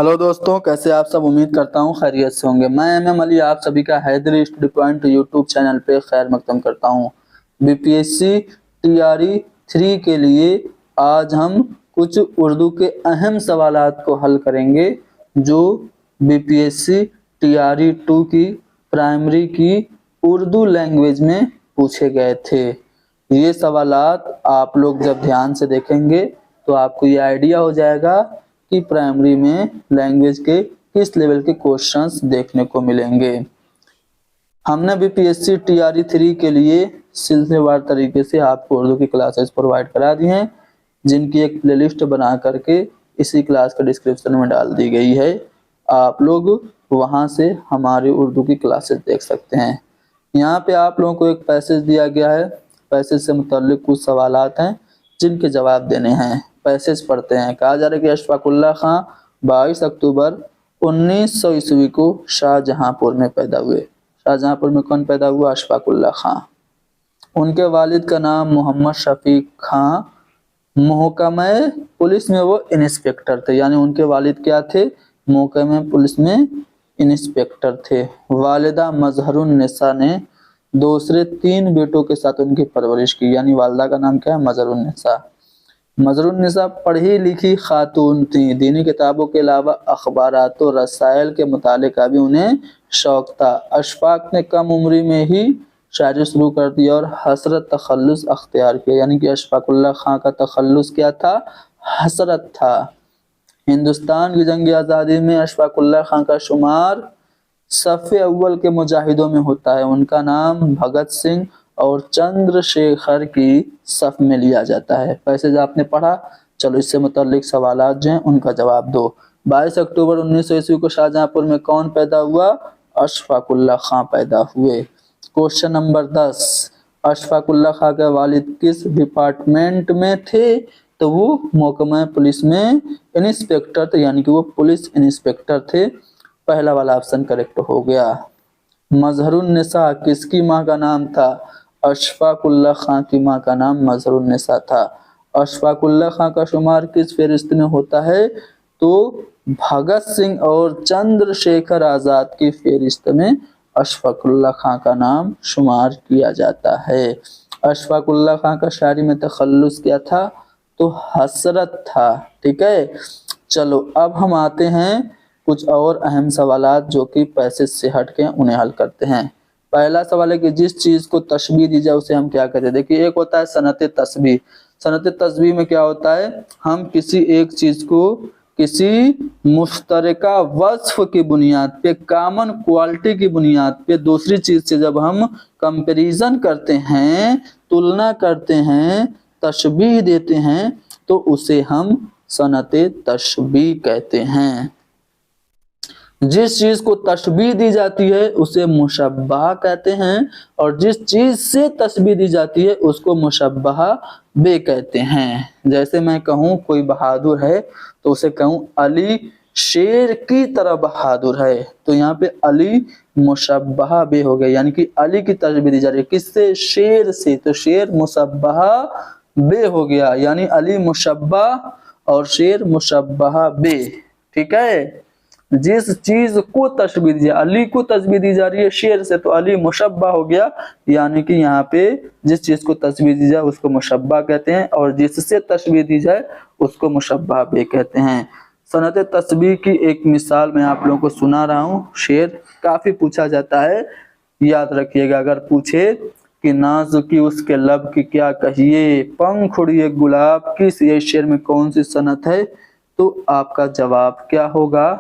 Hello दोस्तों, कैसे आप सब। उम्मीद करता हूँ खैरियत से होंगे। मैं एम अली आप सभी का Haidari study point YouTube channel पे खैर मकदम करता हूँ। बीपीएससी टीआरई 3 के लिए आज हम कुछ उर्दू के अहम सवालात को हल करेंगे जो बीपीएससी टीआरई 2 की प्राइमरी की उर्दू लैंग्वेज में पूछे गए थे। ये सवालात आप लोग जब ध्यान से देखेंगे तो आपको ये आइडिया हो जाएगा कि प्राइमरी में लैंग्वेज के किस लेवल के क्वेश्चंस देखने को मिलेंगे। हमने बीपीएससी टीआरई 3 के लिए सिलसिलेवार तरीके से आपको उर्दू की क्लासेस प्रोवाइड करा दी हैं, जिनकी एक प्लेलिस्ट बना करके इसी क्लास के डिस्क्रिप्शन में डाल दी गई है। आप लोग वहां से हमारी उर्दू की क्लासेस देख सकते हैं। यहाँ पे आप लोगों को एक पैसेज दिया गया है। पैसेज से मुताल्लिक कुछ सवालात हैं जिनके जवाब देने हैं। पैसेज पढ़ते हैं। कहा जा रहा है कि अशफाकुल्लाह खां 22 अक्टूबर 1900 ईस्वी को शाहजहांपुर में पैदा हुए। शाहजहांपुर में कौन पैदा हुआ? अशफाकुल्लाह खां। उनके वालिद का नाम मोहम्मद शफीक खां, महकमा पुलिस में वो इंस्पेक्टर थे। यानी उनके वालिद क्या थे? महकमा पुलिस में इंस्पेक्टर थे। वालिदा मजहरुन्निसा ने दूसरे 3 बेटों के साथ उनकी परवरिश की। यानी वालिदा का नाम क्या है? मजहरुन्निसा। मजहरुन्निसा पढ़ी लिखी खातून थी। दीनी किताबों के अलावा अखबारात और रसायल के मुताले का भी उन्हें शौक था। अशफाक ने कम उम्री में ही शायरी शुरू कर दी और हसरत तखल्लुस अख्तियार किया। यानी कि अशफाकुल्लाह खां का तखल्लुस क्या था? हसरत था। हिंदुस्तान की जंग आज़ादी में अशफाकुल्लाह खां का शुमार सफ़े अव्वल के मुजाहिदों में होता है। उनका नाम भगत सिंह और चंद्रशेखर की सफ में लिया जाता है। पैसेज आपने पढ़ा, चलो इससे मुताल्लिक सवालात जो हैं उनका जवाब दो। 22 अक्टूबर 1900 ईस्वी को शाहजहांपुर में कौन पैदा हुआ? अशफाकुल्लाह खां पैदा हुए। क्वेश्चन नंबर 10, अशफाकुल्लाह खां के वालिद किस डिपार्टमेंट में थे? तो वो महकमा पुलिस में इंस्पेक्टर थे। यानी कि वो पुलिस इंस्पेक्टर थे। पहला वाला ऑप्शन करेक्ट हो गया। मजहरुन्निसा किसकी माँ का नाम था? अशफाकुल्लाह खां की माँ का नाम मजहरुन्निसा था। अशफाकुल्लाह खां का शुमार किस फहरिस्त में होता है? तो भगत सिंह और चंद्रशेखर आजाद की फहरिस्त में अशफाकुल्लाह खां का नाम शुमार किया जाता है। अशफाकुल्लाह खां का शायरी में तखल्लुस क्या था? तो हसरत था। ठीक है, चलो अब हम आते हैं कुछ और अहम सवालात जो कि पैसेज से हट के उन्हें हल करते हैं। पहला सवाल है कि जिस चीज को तशबीह दी जाए उसे हम क्या कहते हैं। देखिए, एक होता है सनत तस्बीह। सनत तस्बीह में क्या होता है? हम किसी एक चीज को किसी मुश्तरका वस्फ की बुनियाद पे, कॉमन क्वालिटी की बुनियाद पे दूसरी चीज से जब हम कंपैरिजन करते हैं, तुलना करते हैं, तशबीह देते हैं, तो उसे हम सनत तशबीह कहते हैं। जिस चीज को तशबीह दी जाती है उसे मुशब्बह कहते हैं, और जिस चीज से तशबीह दी जाती है उसको मुशब्बह बे कहते हैं। जैसे मैं कहूँ कोई बहादुर है तो उसे कहूँ अली शेर की तरह बहादुर है, तो यहाँ पे अली मुशब्बह बे हो गया। यानी कि अली की तशबीह दी जा रही है किससे? शेर से, तो शेर मुशब्बह बे हो गया। यानी अली मुशब्बह और शेर मुशब्बह बे। ठीक है, जिस चीज को तशबीह दी, अली को तशबीह दी जा रही है शेर से, तो अली मुशब्बा हो गया। यानी कि यहाँ पे जिस चीज को तशबीह दी जाए उसको मुशब्बा कहते हैं, और जिससे तशबीह दी जाए उसको मुशब्बा बे कहते हैं। सनत तशबीह की एक मिसाल मैं आप लोगों को सुना रहा हूँ। शेर काफी पूछा जाता है, याद रखिएगा। अगर पूछे कि नाजुकी उसके लब की क्या कहिए, पंख उड़िए गुलाब की, ये शेर में कौन सी सनत है? तो आपका जवाब क्या होगा?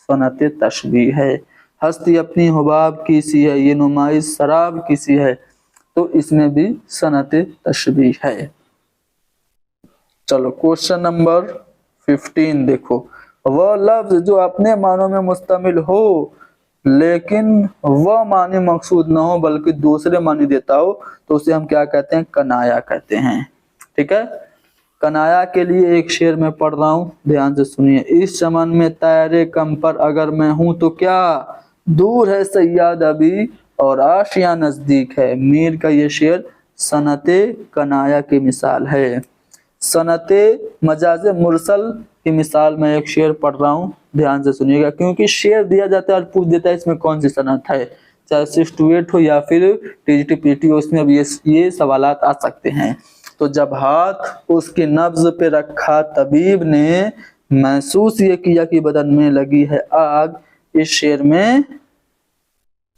सनत तशबीह है। हस्ती अपनी हुबाब की सी है, ये नुमाइश शराब की सी है, तो इसमें भी सनत तशबीह है। चलो क्वेश्चन नंबर 15 देखो। वह लफ्ज जो अपने मानों में मुस्तमिल हो लेकिन वह मानी मकसूद ना हो बल्कि दूसरे मानी देता हो, तो उसे हम क्या कहते हैं? कनाया कहते हैं। ठीक है, कनाया के लिए एक शेर में पढ़ रहा हूँ, ध्यान से सुनिए। इस चमन में तारे कम पर अगर मैं हूं तो क्या, दूर है सैयाद अभी और आशिया नजदीक है। मीर का ये शेर सनते कनाया की मिसाल है। सनते मजाज मुरसल की मिसाल में एक शेर पढ़ रहा हूँ, ध्यान से सुनिएगा, क्योंकि शेर दिया जाता है और पूछ देता है इसमें कौन सी सनत है, चाहे 6 to 8 हो या फिर टीजीटी पीटी हो, उसमें अब ये सवालात आ सकते हैं। तो जब हाथ उसकी नब्ज पे रखा तबीब ने, महसूस ये किया कि बदन में लगी है आग, इस शेर में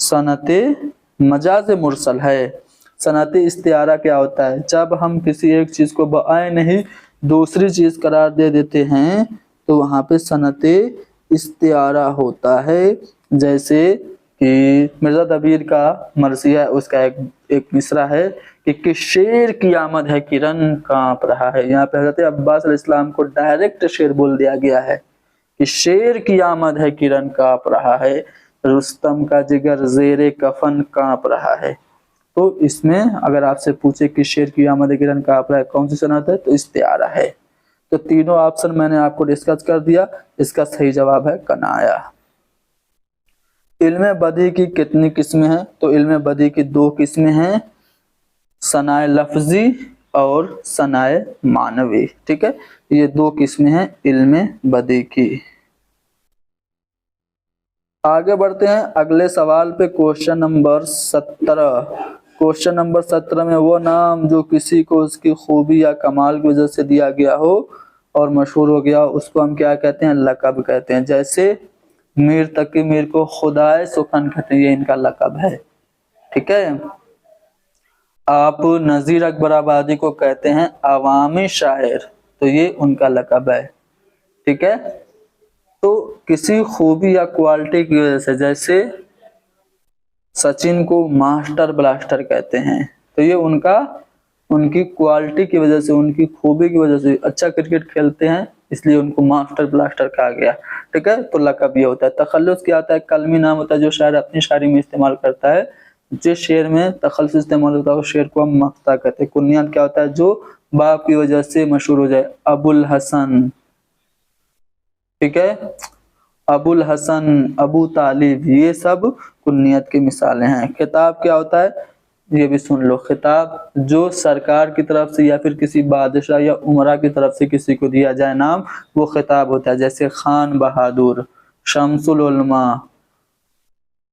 सनते मजाज मुरसल है। सनते इस्तिआरा क्या होता है, जब हम किसी एक चीज को बआए नहीं दूसरी चीज करार दे देते हैं तो वहां पे सनते इस्तिआरा होता है। जैसे कि मिर्जा दबीर का मरसिया, उसका एक मिसरा है कि शेर की आमद है किरण कांप रहा है। यहाँ पे हजरत अब्बास अलैहिस्सलाम को डायरेक्ट शेर बोल दिया गया है कि शेर की आमद है किरण कांप रहा है, रुस्तम का जिगर जेरे कफन कांप रहा है। तो इसमें अगर आपसे पूछे कि शेर की आमद है किरण कांप रहा है कौन सी सनत है, तो इस्तिआरा है। तो तीनों ऑप्शन मैंने आपको डिस्कस कर दिया, इसका सही जवाब है कनाया। इल्म बदी की कितनी किस्में हैं, तो इल्म बदी की 2 किस्में हैं, सनाए लफ्जी और सनाए मानवी। ठीक है, ये 2 किस्में हैं इल्म बदी की। आगे बढ़ते हैं अगले सवाल पे, क्वेश्चन नंबर 17। क्वेश्चन नंबर 17 में वो नाम जो किसी को उसकी खूबी या कमाल की वजह से दिया गया हो और मशहूर हो गया, उसको हम क्या कहते हैं, लक़ब कहते हैं। जैसे मीर तकी मीर को खुदाए सुखन कहते हैं, ये इनका लक़ब है। ठीक है, आप नज़ीर अकबर आबादी को कहते हैं अवामी शायर, तो ये उनका लक़ब है। ठीक है, तो किसी खूबी या क्वालिटी की वजह से, जैसे सचिन को मास्टर ब्लास्टर कहते हैं, तो ये उनकी क्वालिटी की वजह से, उनकी खूबी की वजह से, अच्छा क्रिकेट खेलते हैं इसलिए उनको मास्टर ब्लास्टर कहा गया। ठीक है, तो लक़ब ये होता है। तखल्लुस क्या होता है, कलमी नाम होता है जो शायर अपनी शायरी में इस्तेमाल करता है। जिस शेर में तखल्लुस इस्तेमाल होता है उस शेर को हम मक्ता कहते हैं। कुनियत क्या होता है, जो बाप की वजह से मशहूर हो जाए, अबुल हसन। ठीक है, अबुल हसन, अबू तालिब, ये सब कुनियत की मिसालें हैं। खिताब क्या होता है, ये भी सुन लो, खिताब जो सरकार की तरफ से या फिर किसी बादशाह या उमरा की तरफ से किसी को दिया जाए नाम, वो खिताब होता है। जैसे खान बहादुर, शमसुल उलमा,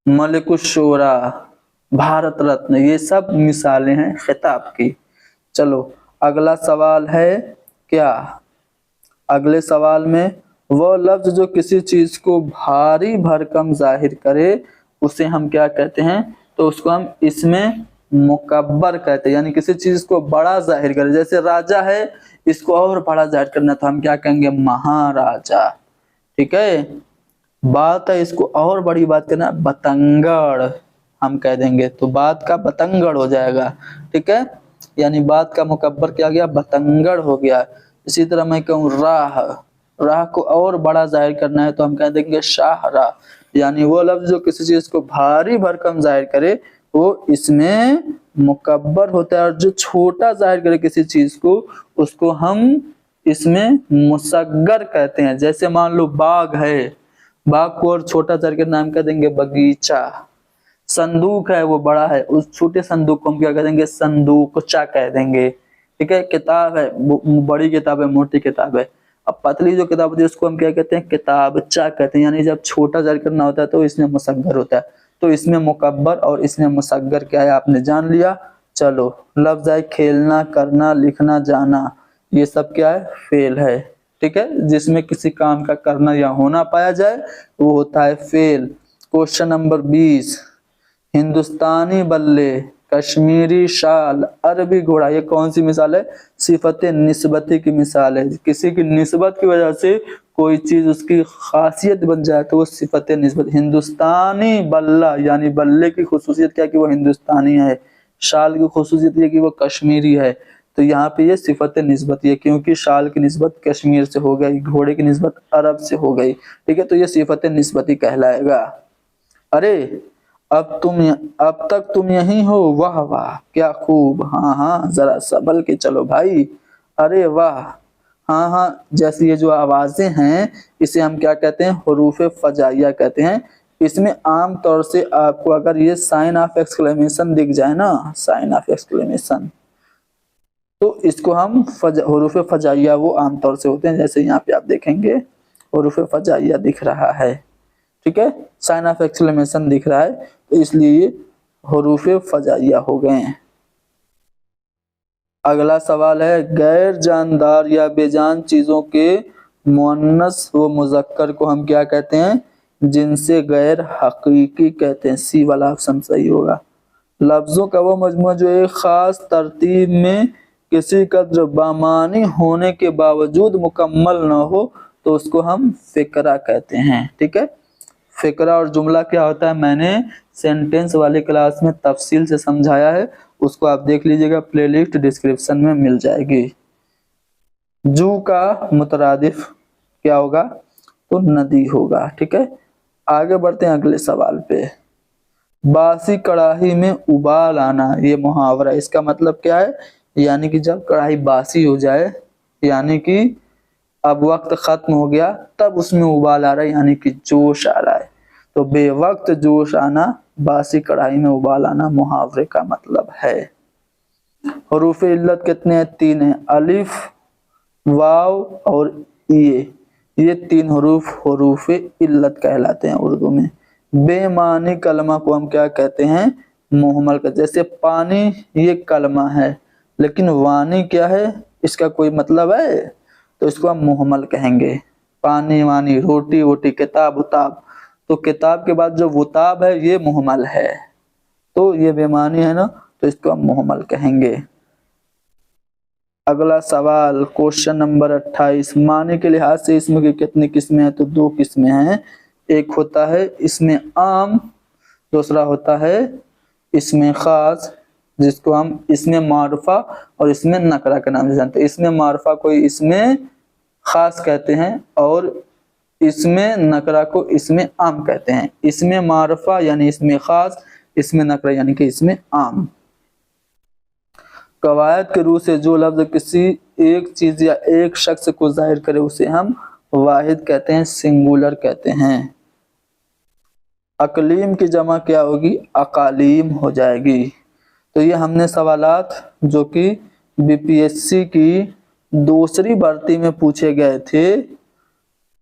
मलिकुश शोरा, भारत रत्न, ये सब मिसालें हैं खिताब की। चलो अगला सवाल है क्या, अगले सवाल में वो लफ्ज जो किसी चीज को भारी भरकम जाहिर करे उसे हम क्या कहते हैं, तो उसको हम इसमें मुकब्बर कहते हैं, यानी किसी चीज को बड़ा जाहिर करे। जैसे राजा है, इसको और बड़ा जाहिर करना तो हम क्या कहेंगे, महाराजा। ठीक है, बात है, इसको और बड़ी बात करना, बतंगड़ हम कह देंगे, तो बात का बतंगड़ हो जाएगा। ठीक है, यानी बात का मुकब्बर क्या गया, बतंगड़ हो गया। इसी तरह मैं कहूँ राह, राह को और बड़ा जाहिर करना है तो हम कह देंगे शाहरा, यानी वो लफ्ज जो किसी चीज को भारी भरकम जाहिर करे वो इसमें मुकब्बर होता है, और जो छोटा जाहिर करे किसी चीज को उसको हम इसमें मुसग्गर कहते हैं। जैसे मान लो बाग है, बाग को और छोटा जाहिर कर नाम कह देंगे बगीचा। संदूक है, वो बड़ा है, उस छोटे संदूक को हम क्या कह देंगे, संदूकचा कह देंगे। ठीक है, किताब है, बड़ी किताब है, मोटी किताब है। अब पतली जो किताब होती है उसको हम क्या कहते हैं, किताबचा कहते हैं। यानी जब छोटा जाहिर करना होता है तो इसमें मुसग्गर होता है। तो इसमें मुकब्बर और इसमें मुसग्गर क्या है आपने जान लिया। चलो लफ्ज है खेलना, करना, लिखना, जाना, ये सब क्या है, फेल है। ठीक है, जिसमें किसी काम का करना या होना पाया जाए वो होता है फेल। क्वेश्चन नंबर 20, हिंदुस्तानी बल्ले, कश्मीरी शाल, अरबी घोड़ा, ये कौन सी मिसाल है, सिफत निस्बती की मिसाल है। किसी की निस्बत की वजह से कोई चीज उसकी खासियत बन जाए तो वो सिफत निस्बत। हिंदुस्तानी बल्ला यानी बल्ले की खुसूसियत क्या कि वो हिंदुस्तानी है, शाल की खुसूसियत ये कि वो कश्मीरी है। तो यहाँ पे ये सिफत निस्बत है, क्योंकि शाल की निस्बत कश्मीर से हो गई, घोड़े की निस्बत अरब से हो गई। ठीक है, तो ये सिफत निस्बती कहलाएगा। अरे अब तक तुम यहीं हो, वाह वाह क्या खूब, हाँ हाँ जरा संभल के चलो भाई, अरे वाह, हाँ हाँ, जैसी ये जो आवाजें हैं इसे हम क्या कहते हैं, हरूफ फजाइया कहते हैं। इसमें आम तौर से आपको अगर ये साइन ऑफ एक्सक्लेमेशन दिख जाए ना, साइन ऑफ एक्सक्लेमेशन, तो इसको हम हरूफ फजाइया वो आमतौर से होते हैं। जैसे यहाँ पे आप देखेंगे हरूफ फजाइया दिख रहा है, ठीक है, साइन ऑफ एक्सक्लेमेशन दिख रहा है, तो इसलिए ये हरूफ फजाइया हो गए हैं। अगला सवाल है, गैर जानदार या बेजान चीजों के मुअन्नस व मुज़क्कर को हम क्या कहते हैं? जिनसे गैर हकीकी कहते हैं। सी वाला ऑप्शन सही होगा। लफ्जों का वो मजमूआ जो एक खास तरतीब में किसी कद्र बामानी होने के बावजूद मुकम्मल न हो तो उसको हम फिक्रा कहते हैं, ठीक है। फिक्रा और जुमला क्या होता है मैंने सेंटेंस वाली क्लास में तफसील से समझाया है, उसको आप देख लीजिएगा, प्लेलिस्ट डिस्क्रिप्शन में मिल जाएगी। जू का मुतरादिफ क्या होगा? तो नदी होगा, ठीक है। आगे बढ़ते हैं अगले सवाल पे। बासी कढ़ाई में उबाल आना, ये मुहावरा, इसका मतलब क्या है? यानी कि जब कढ़ाई बासी हो जाए, यानी कि अब वक्त खत्म हो गया, तब उसमें उबाल आ रहा है, यानी कि जोश आ रहा है। तो बेवक्त जोश आना, बासी कढ़ाई में उबाल आना मुहावरे का मतलब है। हरूफ इल्लत कितने हैं? 3 हैं, अलिफ, वाव और ये 3 हरूफ इल्लत कहलाते हैं उर्दू में। बेमानी कलमा को हम क्या कहते हैं? मुहम्मल का। जैसे पानी ये कलमा है, लेकिन वानी क्या है? इसका कोई मतलब है? तो इसको हम मुहम्मल कहेंगे। पानी वानी, रोटी वोटी, किताब उताब, तो किताब के बाद जो वुताब है ये मुहम्मल है, तो ये बेमानी है ना, तो इसको हम मुहम्मल कहेंगे। अगला सवाल, क्वेश्चन नंबर 28। मानी के लिहाज से इसमें की कितनी किस्में हैं? तो 2 किस्में हैं। एक होता है इसमें आम, दूसरा होता है इसमें खास, जिसको हम इसमें मारुफा और इसमें नकरा के नाम से जानते हैं। इसमें मारुफा को इसमें खास कहते हैं और इसमें नकरा को इसमें आम कहते हैं। इसमें मारुफा यानी इसमें खास, इसमें नकरा यानी कि इसमें आम। कवायद के रूह से जो लफ्ज किसी एक चीज या एक शख्स को जाहिर करे उसे हम वाहिद कहते हैं, सिंगुलर कहते हैं। अकलीम की जमा क्या होगी? अकालीम हो जाएगी। तो ये हमने सवालात जो कि बीपीएससी की दूसरी भर्ती में पूछे गए थे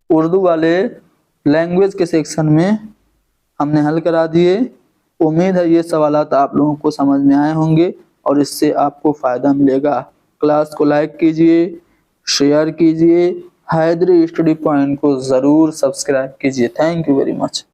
उर्दू वाले लैंग्वेज के सेक्शन में, हमने हल करा दिए। उम्मीद है ये सवालात आप लोगों को समझ में आए होंगे और इससे आपको फ़ायदा मिलेगा। क्लास को लाइक कीजिए, शेयर कीजिए, हैदरी स्टडी पॉइंट को ज़रूर सब्सक्राइब कीजिए। Thank you very much.